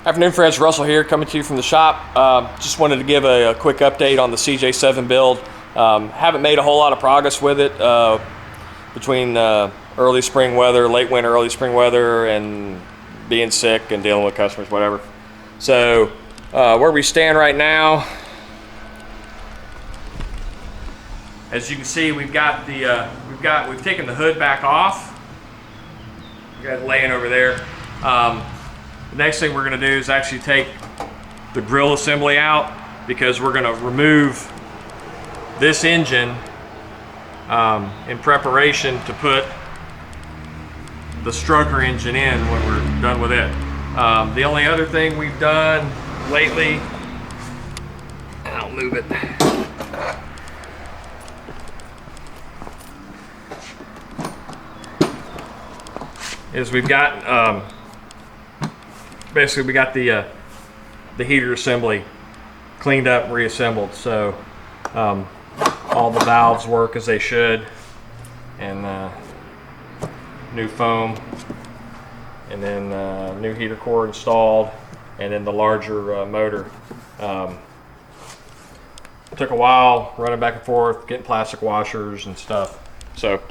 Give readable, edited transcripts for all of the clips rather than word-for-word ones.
Afternoon friends, Russell here coming to you from the shop. Just wanted to give a quick update on the CJ-7 build. Haven't made a whole lot of progress with it between early spring weather, late winter, early spring weather, and being sick and dealing with customers, whatever. So where we stand right now, as you can see, we've got the we've taken the hood back off. We got it laying over there. The next thing we're going to do is actually take the grill assembly out, because we're going to remove this engine in preparation to put the stroker engine in when we're done with it. The only other thing we've done lately, and I'll move it, is we've got basically we got the heater assembly cleaned up and reassembled, so all the valves work as they should, and new foam, and then new heater core installed, and then the larger motor. Took a while running back and forth, getting plastic washers and stuff. So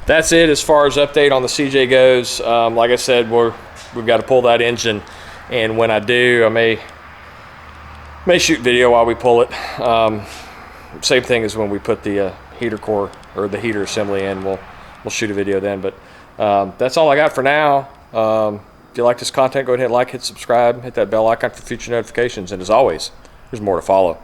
that's it as far as update on the CJ goes. Like I said, we've got to pull that engine, and when I do, I may shoot video while we pull it. Same thing as when we put the heater core or the heater assembly in. We'll shoot a video then. But that's all I got for now. If you like this content, go ahead and like, hit subscribe, hit that bell icon for future notifications. And as always, there's more to follow.